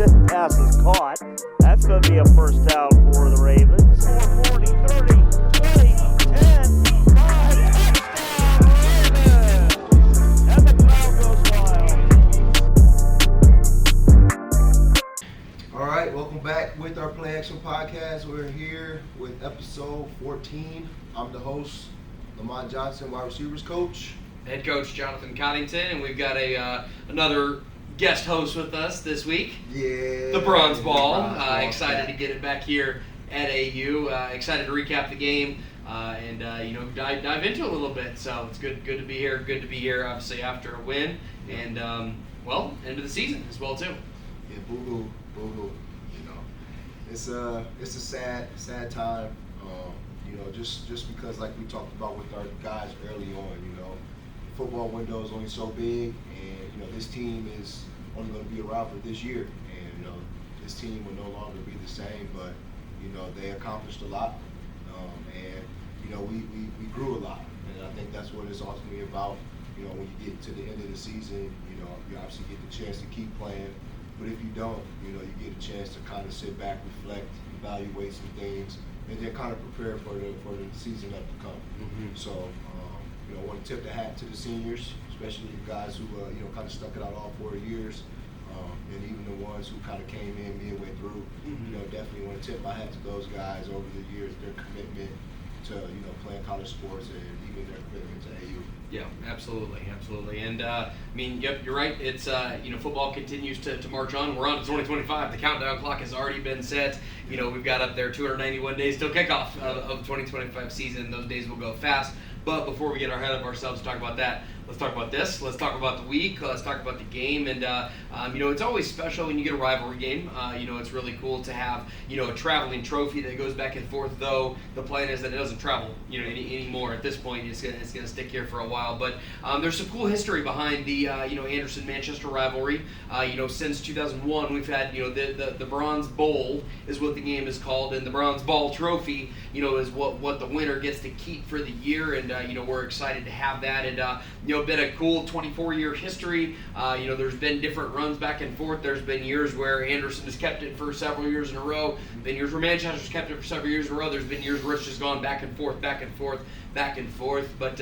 Intercepted, pass is caught. That's going to be a first down for the Ravens. 40, 30, 20, 10, 5, touchdown, Ravens! And the crowd goes wild. All right, welcome back with our Play Action Podcast. We're here with episode 14. I'm the host, Lamont Johnson, wide receivers coach. Head coach Jonathan Coddington, and we've got another guest host with us this week. Yeah. The Bronze Ball. Excited to get it back here at AU. Excited to recap the game and dive into a little bit. So it's good to be here. Good to be here, obviously, after a win. And, end of the season as well, too. Yeah, boo-hoo. You know, it's a sad time. Just because, like we talked about with our guys early on, football window is only so big, and this team is only going to be around for this year, and this team will no longer be the same. But they accomplished a lot, and we grew a lot, and I think that's what it's ultimately about. When you get to the end of the season, you obviously get the chance to keep playing, but if you don't, you get a chance to kind of sit back, reflect, evaluate some things, and then kind of prepare for the season up to come. Mm-hmm. So. I want to tip the hat to the seniors, especially the guys who kind of stuck it out all 4 years, and even the ones who kind of came in midway through. Mm-hmm. Definitely want to tip my hat to those guys over the years, their commitment to playing college sports and even their commitment to AU. Yeah, absolutely. And yep, you're right. It's football continues to march on. We're on to 2025. The countdown clock has already been set. We've got up there 291 days till kickoff of the 2025 season. Those days will go fast. But before we get ahead of ourselves to talk about that, let's talk about this. Let's talk about the week. Let's talk about the game. And, it's always special when you get a rivalry game. It's really cool to have, a traveling trophy that goes back and forth, though the plan is that it doesn't travel, anymore. At this point, it's gonna stick here for a while. But there's some cool history behind the, Anderson-Manchester rivalry. Since 2001, we've had, the Bronze Bowl is what the game is called, and the Bronze Ball trophy, is what the winner gets to keep for the year. And, we're excited to have that. And, been a cool 24-year history. There's been different runs back and forth. There's been years where Anderson has kept it for several years in a row. Been years where Manchester's kept it for several years in a row. There's been years where it's just gone back and forth. But,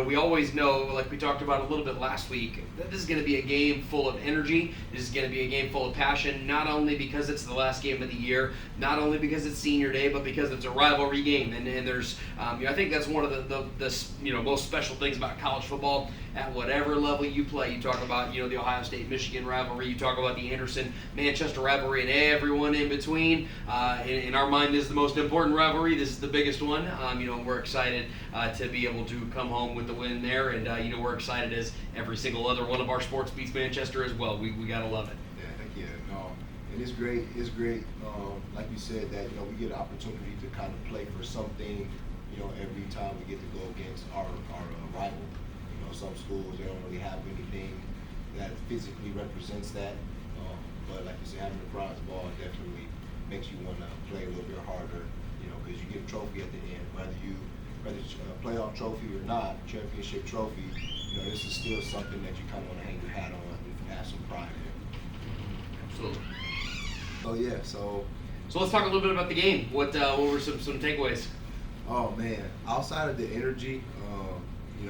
we always know, like we talked about a little bit last week, that this is going to be a game full of energy. This is going to be a game full of passion, not only because it's the last game of the year, not only because it's senior day, but because it's a rivalry game. And there's, I think that's one of the most special things about college football. At whatever level you play, you talk about, the Ohio State-Michigan rivalry, you talk about the Anderson-Manchester rivalry, and everyone in between. In our mind, this is the most important rivalry. This is the biggest one. We're excited to be able to come home with the win there, and we're excited as every single other one of our sports beats Manchester as well. We gotta love it. Yeah, heck yeah, no, and it's great. Like you said, that we get an opportunity to kind of play for something. Every time we get to go against our rival. Some schools, they don't really have anything that physically represents that. But like you said, having the Bronze Ball definitely makes you want to play a little bit harder, because you get a trophy at the end. Whether it's a playoff trophy or not, championship trophy, this is still something that you kind of want to hang your hat on and have some pride in. Absolutely. So let's talk a little bit about the game. What were some takeaways? Oh man, outside of the energy,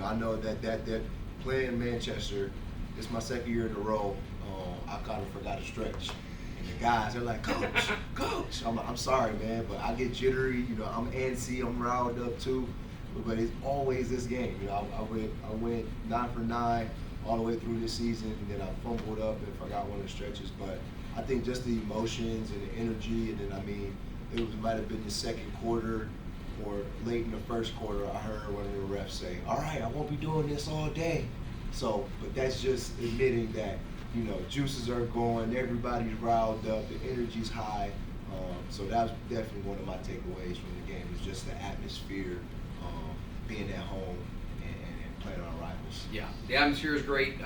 I know that playing in Manchester, it's my second year in a row. I kind of forgot to stretch. And the guys, they're like, Coach. I'm sorry, man, but I get jittery. I'm antsy. I'm riled up too. But it's always this game. I went 9 for 9 all the way through this season, and then I fumbled up and forgot one of the stretches. But I think just the emotions and the energy, and then it might have been the second quarter. Or late in the first quarter, I heard one of the refs say, "All right, I won't be doing this all day." So, but that's just admitting that, juices are going, everybody's riled up, the energy's high. So that was definitely one of my takeaways from the game, is just the atmosphere, being at home and playing our rivals. Yeah, the atmosphere is great.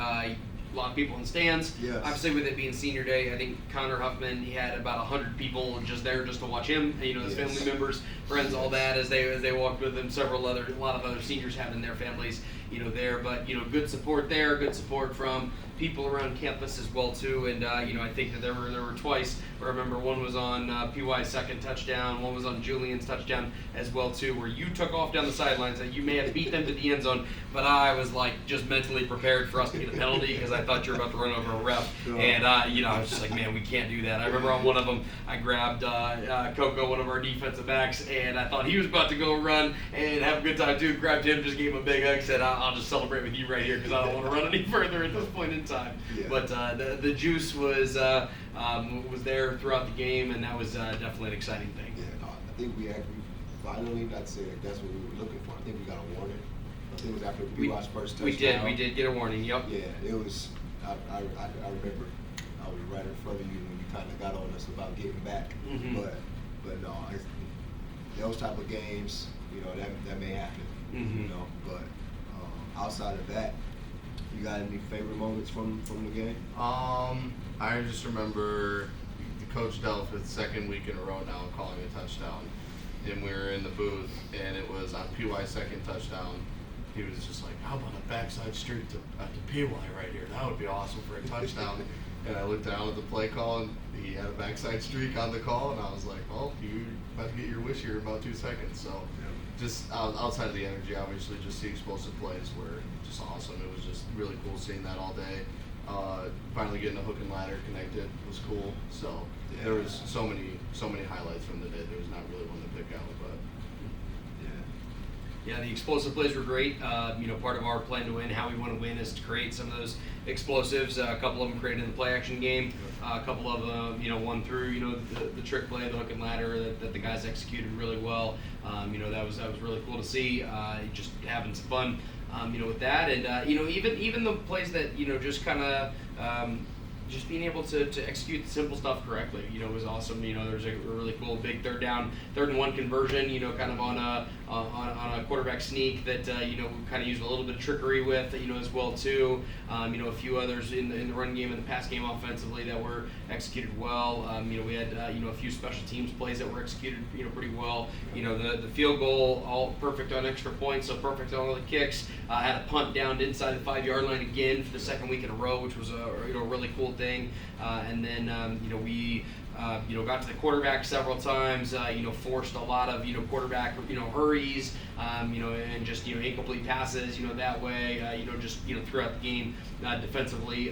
A lot of people in the stands. Yes. Obviously, with it being senior day, I think Connor Huffman, he had about 100 people just there just to watch him. His family members friends, all that, as they walked with him. A lot of other seniors having their families, there. But good support there, good support from people around campus as well too. And I think that there were twice. I remember one was on PY's second touchdown, one was on Julian's touchdown as well too, where you took off down the sidelines. That you may have beat them to the end zone, but I was like just mentally prepared for us to get a penalty because I thought you were about to run over a ref. And I was just like, man, we can't do that. I remember on one of them, I grabbed Coco, one of our defensive backs, and I thought he was about to go run and have a good time too. Grabbed him, just gave him a big hug, said, I'll just celebrate with you right here because I don't want to run any further at this point in time. Yeah. But the juice was there throughout the game, and that was definitely an exciting thing. Yeah, no, I think we finally, not to say that that's what we were looking for. I think we got a warning. I think it was after PY's first touchdown. We did get a warning. Yep. Yeah, it was. I remember I was right in front of you when you kind of got on us about getting back. Mm-hmm. But no, those type of games, that may happen. Mm-hmm. But outside of that, you got any favorite moments from the game? I just remember Coach Delph's second week in a row now calling a touchdown, and we were in the booth, and it was on PY's second touchdown. He was just like, how about a backside streak to PY right here? That would be awesome for a touchdown. And I looked down at the play call, and he had a backside streak on the call, and I was like, well, you're about to get your wish here in about 2 seconds. So just outside of the energy, obviously, just the explosive plays were just awesome. It was just really cool seeing that all day. Finally getting a hook and ladder connected was cool. So there was so many highlights from the day. There was not really one to pick out, but yeah, the explosive plays were great. Part of our plan to win, how we want to win, is to create some of those explosives. A couple of them created in the play action game. A couple of them, one through, the trick play, the hook and ladder that the guys executed really well. That was really cool to see. Just having some fun, with that, and even the plays that just kind of. Just being able to execute the simple stuff correctly, was awesome. There's a really cool big third and one conversion, kind of on a quarterback sneak that we kind of used a little bit of trickery with, as well too. A few others in the run game and the pass game offensively that were executed well. We had a few special teams plays that were executed pretty well. The field goal all perfect on extra points, so perfect on all the kicks. Had a punt down inside the 5-yard line again for the second week in a row, which was a really cool thing. And then we got to the quarterback several times, forced a lot of quarterback hurries, and just incomplete passes, that way, just throughout the game defensively,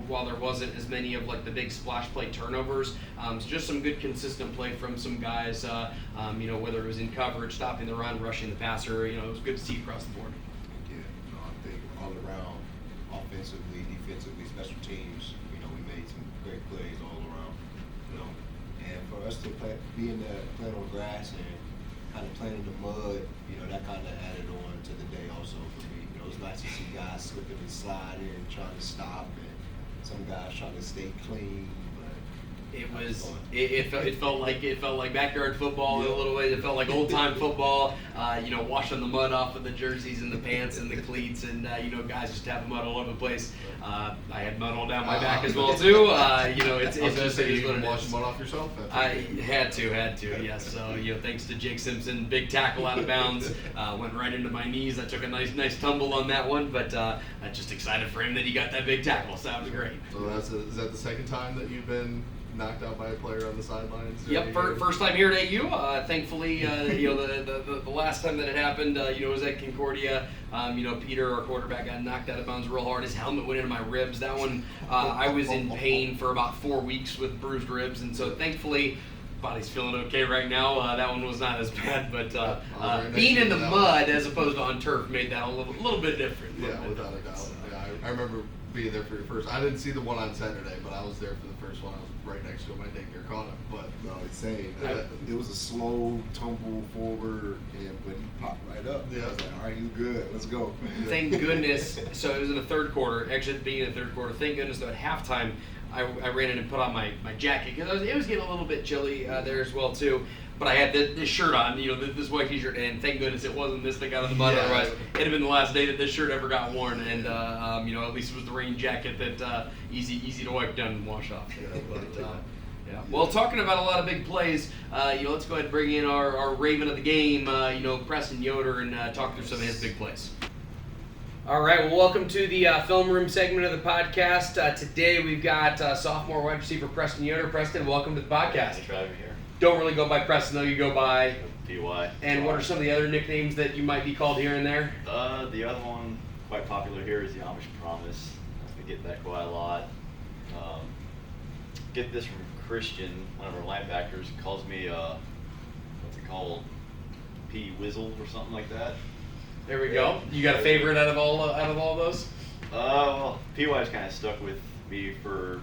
while there wasn't as many of like the big splash play turnovers, so just some good consistent play from some guys, whether it was in coverage, stopping the run, rushing the passer, it was good to see across the board. Yeah, I think all around, offensively, defensively, special teams, we made some great plays all around, and for us to playing on grass and kind of playing in the mud, that kind of added on to the day also for me. It was nice to see guys slipping and sliding and trying to stop, and some guys trying to stay clean. It felt like backyard football in a little way. It felt like old time football. Washing the mud off of the jerseys and the pants and the cleats, and guys just having mud all over the place. I had mud all down my back as well too. It's just you can wash the mud off yourself. I had to, yes. So thanks to Jake Simpson, big tackle out of bounds, went right into my knees. I took a nice tumble on that one, but I'm just excited for him that he got that big tackle. So that was great. So is that the second time that you've been knocked out by a player on the sidelines? Yep, first time here at AU. Thankfully, the last time that it happened, was at Concordia. Peter, our quarterback, got knocked out of bounds real hard. His helmet went into my ribs. That one, I was in pain for about 4 weeks with bruised ribs, and so thankfully, body's feeling okay right now. That one was not as bad, but being in the mud as opposed to on turf made that a little bit different. Yeah, without a doubt. Yeah, I remember being there for your first. I didn't see the one on Saturday, but I was there for the first one. I was right next to him. I daycare caught him, but no, it's saying it was a slow tumble forward, but he popped right up. Yeah, I was like, all right, you good? Let's go. Thank goodness. So it was in the third quarter. Actually, being in the third quarter. Thank goodness though at halftime, I ran in and put on my jacket because it was getting a little bit chilly there as well too. But I had this shirt on, this white T-shirt, and thank goodness it wasn't this thing out of the mud. Otherwise, it'd have been the last day that this shirt ever got worn. And at least it was the rain jacket that easy to wipe down and wash off. Yeah. Well, talking about a lot of big plays, let's go ahead and bring in our Raven of the game, Preston Yoder, and talk through some of his big plays. All right. Well, welcome to the film room segment of the podcast. Today we've got sophomore wide receiver Preston Yoder. Preston, welcome to the podcast. Thanks for having me here. Don't really go by Preston though. You go by PY. And what are some of the other nicknames that you might be called here and there? The other one quite popular here is the Amish Promise. I get that quite a lot. Get this from Christian, one of our linebackers. He calls me what's it called? P Whizzle or something like that. There we go. You got a favorite out of all those? Well, PY's kind of stuck with me for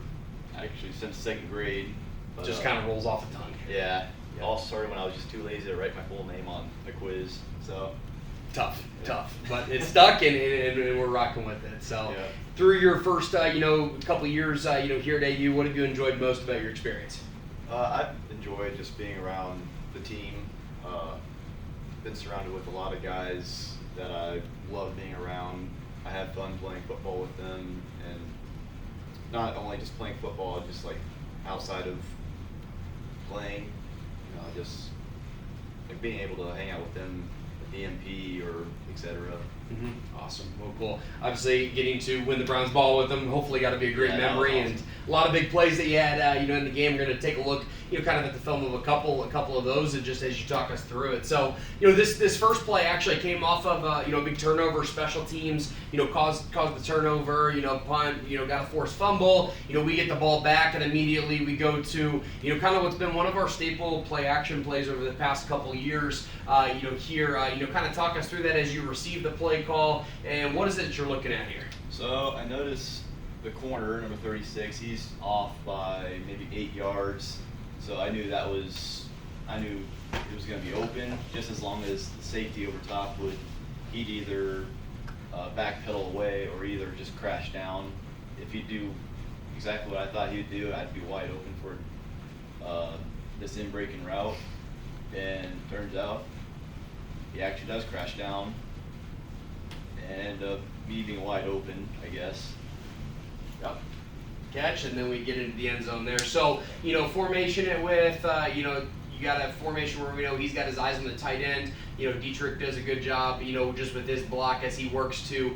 actually since second grade. But, Just kind of rolls off the tongue. Yeah. It all started when I was just too lazy to write my full name on a quiz. So tough, but it's stuck and we're rocking with it. So yeah. Through your first couple years here at AU, what have you enjoyed most about your experience? I've enjoyed just being around the team. Been surrounded with a lot of guys that I love being around. I had fun playing football with them, and not only just playing football, just like outside of playing, just like being able to hang out with them at the MP or etc. Awesome. Well, cool. Obviously, getting to win the Browns ball with them, hopefully got to be a great memory, awesome. And a lot of big plays that you had, in the game. We're going to take a look, kind of at the film of a couple of those, and just as you talk us through it. So, this first play actually came off of, a big turnover, special teams, caused the turnover, punt, got a forced fumble, we get the ball back, and immediately we go to, kind of what's been one of our staple play action plays over the past couple years, here, kind of talk us through that as you receive the play call, and what is it that you're looking at here? So I noticed the corner, number 36, he's off by maybe 8 yards. So I knew it was going to be open, just as long as the safety over top he'd either backpedal away or either just crash down. If he'd do exactly what I thought he'd do, I'd be wide open for this in-breaking route. And turns out he actually does crash down and me being wide open, I guess. Yep. Catch, and then we get into the end zone there. So, formation it with, you got a formation where we know he's got his eyes on the tight end. Dietrich does a good job, just with his block as he works to,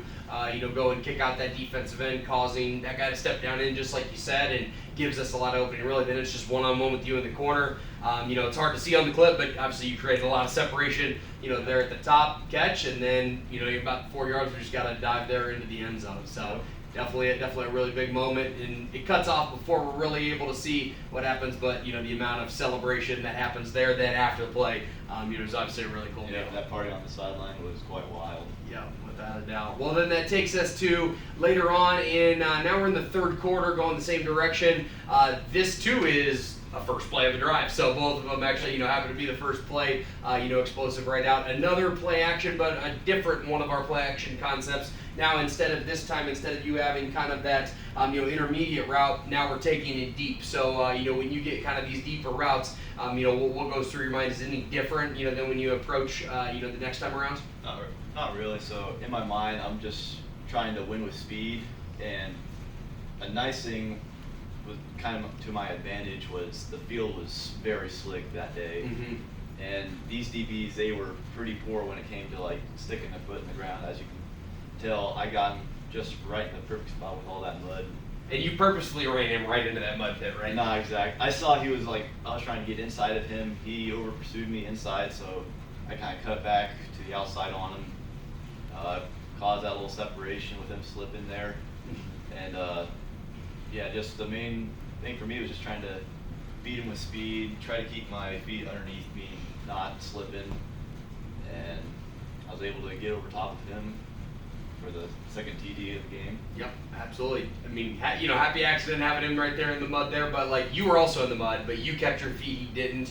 go and kick out that defensive end, causing that guy to step down in, just like you said, and gives us a lot of opening. Really, then it's just one-on-one with you in the corner. It's hard to see on the clip, but obviously you created a lot of separation, there at the top, catch, and then, you're about 4 yards, we just got to dive there into the end zone. So definitely a really big moment, and it cuts off before we're really able to see what happens, but, the amount of celebration that happens there then after the play, is obviously a really cool deal. Yeah, that party on the sideline was quite wild. Yeah, without a doubt. Well, then that takes us to later on in, now we're in the third quarter going the same direction. This too is a first play of the drive. So both of them actually, happen to be the first play, explosive right out. Another play action, but a different one of our play action concepts. Now instead of you having kind of that, intermediate route, now we're taking it deep. So, when you get kind of these deeper routes, what goes through your mind is any different, than when you approach, the next time around? Not really. So in my mind, I'm just trying to win with speed, and a nice thing was kind of to my advantage was the field was very slick that day. And these DBs, they were pretty poor when it came to like sticking their foot in the ground. As you can tell, I got him just right in the perfect spot with all that mud. And you purposefully ran him right into that mud pit, right? Nah, exactly. I saw I was trying to get inside of him. He over pursued me inside, so I kind of cut back to the outside on him. Caused that little separation with him slipping there. And just the main thing for me was just trying to beat him with speed, try to keep my feet underneath me, not slipping. And I was able to get over top of him for the second TD of the game. Yep, absolutely. I mean, happy accident having him right there in the mud there, but like you were also in the mud, but you kept your feet, he didn't.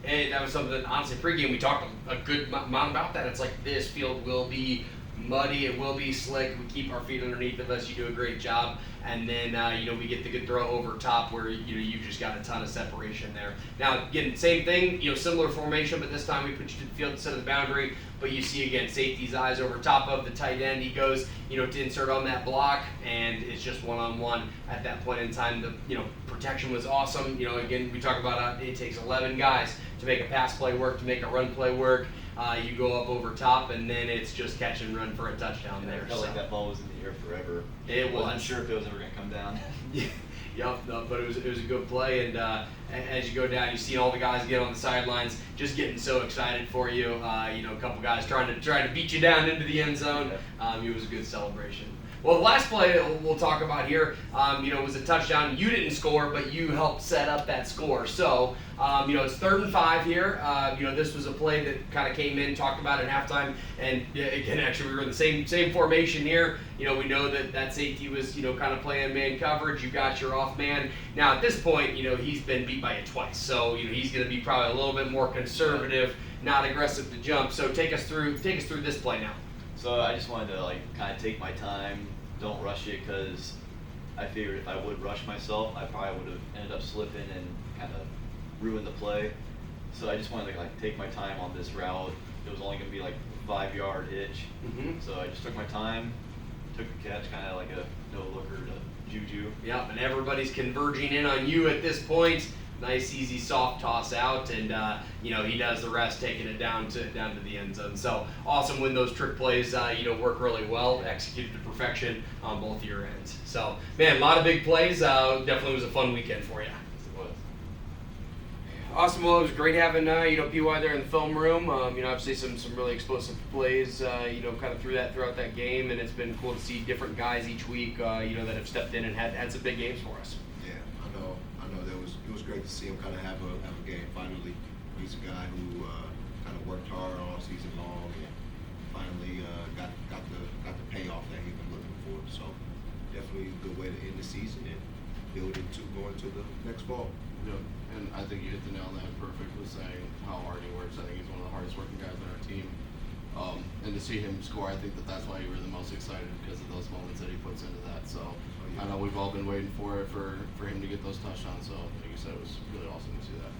And that was something that honestly pregame we talked a good amount about that. It's like this field will be muddy. It will be slick. We keep our feet underneath it unless you do a great job. And then, we get the good throw over top where, you just got a ton of separation there. Now, again, same thing, similar formation, but this time we put you to the field instead of the boundary. But you see, again, safety's eyes over top of the tight end. He goes, to insert on that block, and it's just one-on-one at that point in time. The, protection was awesome. Again, we talk about it takes 11 guys to make a pass play work, to make a run play work. You go up over top, and then it's just catch and run for a touchdown there. I felt like that ball was in the air forever. It was. Wasn't sure if it was ever going to come down. Yep, no, but it was a good play, and as you go down, you see all the guys get on the sidelines, just getting so excited for you. A couple guys trying to beat you down into the end zone. It was a good celebration. Well, the last play we'll talk about here, was a touchdown. You didn't score, but you helped set up that score. So, it's 3rd and 5 here. This was a play that kind of came in, talked about at halftime, and again, actually, we were in the same formation here. We know that safety was, kind of playing man coverage. You got your off man. Now, at this point, he's been beat by it twice, so he's going to be probably a little bit more conservative, not aggressive to jump. So, take us through this play now. So I just wanted to kind of take my time, don't rush it, because I figured if I would rush myself, I probably would have ended up slipping and kind of ruined the play. So I just wanted to take my time on this route. It was only going to be a 5-yard hitch. So I just took my time, took the catch, kind of like a no-looker to Juju. Yep, and everybody's converging in on you at this point. Nice, easy, soft toss out, and he does the rest, taking it down to the end zone. So awesome when those trick plays, work really well, executed to perfection on both your ends. So man, a lot of big plays. Definitely was a fun weekend for you. It was. Awesome. Well, it was great having PY there in the film room. Obviously some really explosive plays, kind of throughout that game, and it's been cool to see different guys each week, that have stepped in and had some big games for us. Yeah, I know. It was great to see him kind of have a game finally. He's a guy who kind of worked hard all season long and finally got the payoff that he's been looking for. So definitely a good way to end the season and build into going to the next fall. Yeah, and I think you hit the nail on the head perfect with saying how hard he works. I think he's one of the hardest working guys on our team. And to see him score, I think that's why you were the most excited, because of those moments that he puts into that. So I know we've all been waiting for him to get those touchdowns. So like you said, it was really awesome to see that.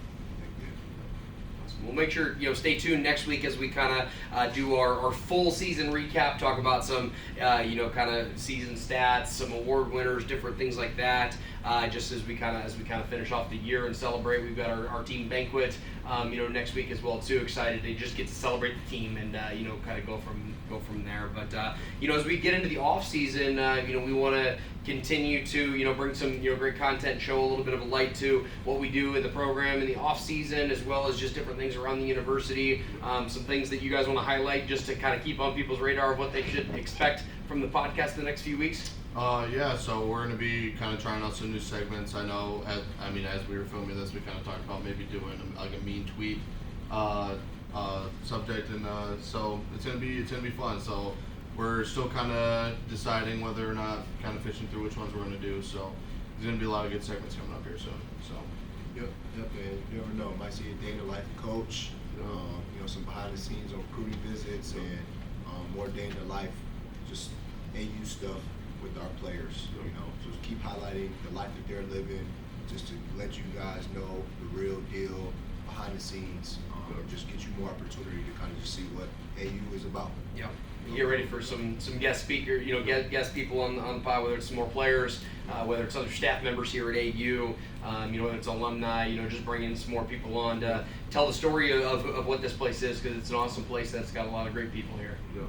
We'll make sure, stay tuned next week as we kind of do our full season recap, talk about some, kind of season stats, some award winners, different things like that. Just as we kind of finish off the year and celebrate. We've got our team banquet, next week as well too. Excited to just get to celebrate the team and kind of go from there. But as we get into the off season, we want to continue to bring some great content, show a little bit of a light to what we do in the program in the off season, as well as just different things around the university. Some things that you guys want to highlight just to kind of keep on people's radar of what they should expect from the podcast the next few weeks. So we're going to be kind of trying out some new segments. I know, as we were filming this, we kind of talked about maybe doing a mean tweet subject, and so it's gonna be fun. So we're still kind of deciding whether or not, kind of fishing through which ones we're going to do. So there's going to be a lot of good segments coming up here soon. So Yep, and you never know. Might see a day in the life of coach. Some behind the scenes on recruiting visits and more day in the life, just AU stuff with our players. Just keep highlighting the life that they're living, just to let you guys know the real deal behind the scenes. Just get you more opportunity to kind of just see what AU is about. Yeah. Get ready for some guest speaker, guest people on the pod, whether it's some more players, whether it's other staff members here at AU, whether it's alumni, just bringing some more people on to tell the story of what this place is, because it's an awesome place that's got a lot of great people here. Yep.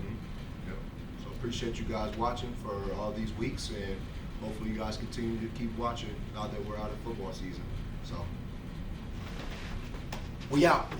So appreciate you guys watching for all these weeks, and hopefully you guys continue to keep watching now that we're out of football season. So we out.